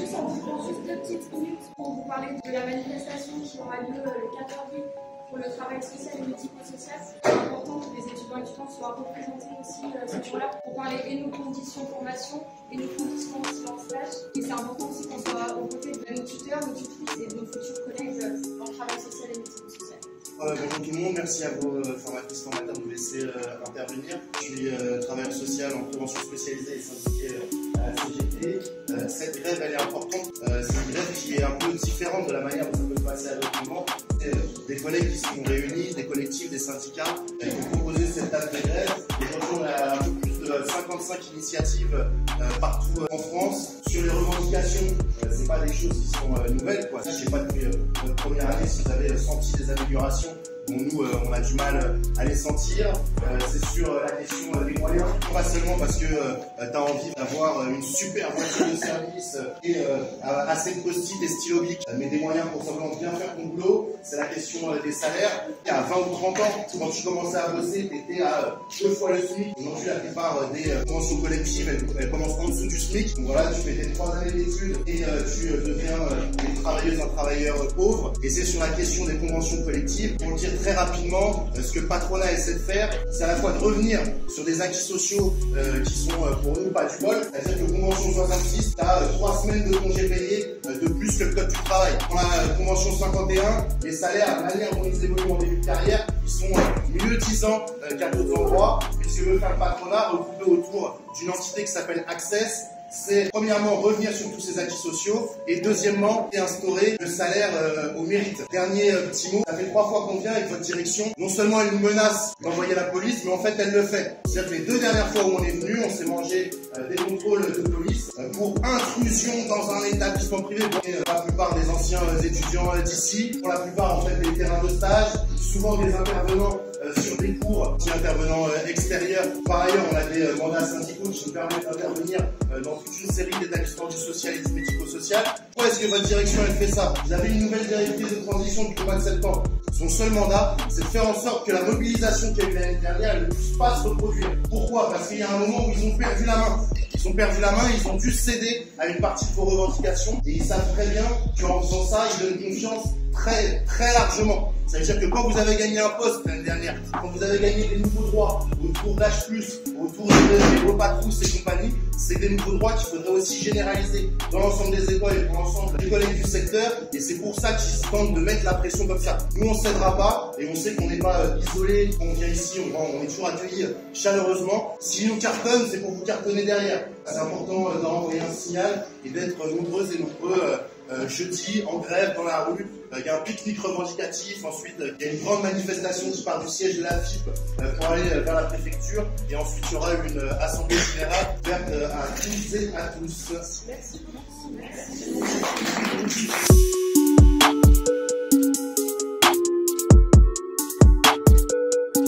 juste en vous prendre juste 2 petites minutes pour vous parler de la manifestation qui aura lieu le 4 avril pour le travail social et médico-social. C'est important que les étudiants et étudiantes soient représentés aussi ce jour-là pour parler et nos conditions de formation et nos conditions aussi en stage. Et c'est important aussi qu'on soit aux côtés de nos tuteurs, nos tutrices et de nos futurs collègues dans le travail social et médico-social. Bonjour tout le monde, merci à vos formatrices formateurs de nous laisser intervenir. Je suis travailleur social en prévention spécialisée et syndiqué à la CGT. Cette grève elle est importante, c'est une grève qui est un peu différente de la manière dont ça peut se passer à d'autres moments. Des collègues qui sont réunis, des collectifs, des syndicats qui ont proposé cette date de grève. Aujourd'hui on a un peu plus de 55 initiatives partout en France. Sur les revendications, c'est pas des choses qui sont nouvelles, quoi. Ça, j'ai pas depuis notre première année si vous avez senti des améliorations. Bon, nous, on a du mal à les sentir. C'est sur la question des moyens. Pas seulement parce que tu as envie d'avoir une super voiture de service et assez de post-it et stylo bic, mais des moyens pour simplement bien faire ton boulot. C'est la question des salaires. À 20 ou 30 ans, quand tu commençais à bosser, tu étais à 2 fois le SMIC. Aujourd'hui, la plupart des conventions collectives, elles commencent en dessous du SMIC. Donc voilà, tu fais tes 3 années d'études et tu deviens une travailleuse, un travailleur pauvre. Et c'est sur la question des conventions collectives. Pour le dire très rapidement, ce que le patronat essaie de faire, c'est à la fois de revenir sur des acquis sociaux qui sont pour nous pas du bol. C'est-à-dire que convention 66, tu as 3 semaines de congés payés de plus que le code du travail. Dans la convention 51, les salaires, la manière dont ils évoluent en début de carrière, ils sont mieux disants qu'à d'autres endroits. Et ce que veut faire le patronat, regrouper autour d'une entité qui s'appelle Access, c'est premièrement revenir sur tous ces acquis sociaux et deuxièmement instaurer le salaire au mérite. Dernier petit mot, ça fait 3 fois qu'on vient avec votre direction. Non seulement elle nous menace d'envoyer la police, mais en fait elle le fait. C'est-à-dire que les 2 dernières fois où on est venu, on s'est mangé des contrôles de police pour intrusion dans un établissement privé. Pour la plupart des anciens étudiants d'ici, pour la plupart en fait des terrains de stage, souvent des intervenants sur des cours, des intervenants extérieurs. Par ailleurs, on a des mandats syndicaux qui nous permettent d'intervenir dans toute une série d'établissements du social et du médico-social. Pourquoi est-ce que votre direction elle fait ça? Vous avez une nouvelle directrice de transition depuis le mois de septembre. Son seul mandat, c'est de faire en sorte que la mobilisation qu'il y a eu l'année dernière ne puisse pas se reproduire. Pourquoi? Parce qu'il y a un moment où ils ont perdu la main. Ils ont perdu la main, ils ont dû céder à une partie de vos revendications et ils savent très bien qu'en faisant ça, ils donnent confiance très largement. Ça veut dire que quand vous avez gagné un poste l'année dernière, quand vous avez gagné des nouveaux droits autour d'H+, autour des repas de tous et compagnie, c'est des nouveaux droits qu'il faudrait aussi généraliser dans l'ensemble des écoles et pour l'ensemble des collègues du secteur. Et c'est pour ça qu'ils tentent de mettre la pression comme ça. Nous, on ne cédera pas et on sait qu'on n'est pas isolé. Quand on vient ici, on est toujours accueillis chaleureusement. S'ils nous cartonnent, c'est pour vous cartonner derrière. C'est important d'envoyer un signal et d'être nombreuses et nombreux jeudi en grève dans la rue. Il y a un pique-nique revendicatif, ensuite il y a une grande manifestation qui part du siège de la FIP pour aller vers la préfecture et ensuite il y aura une assemblée générale ouverte à tous et à tous. Merci.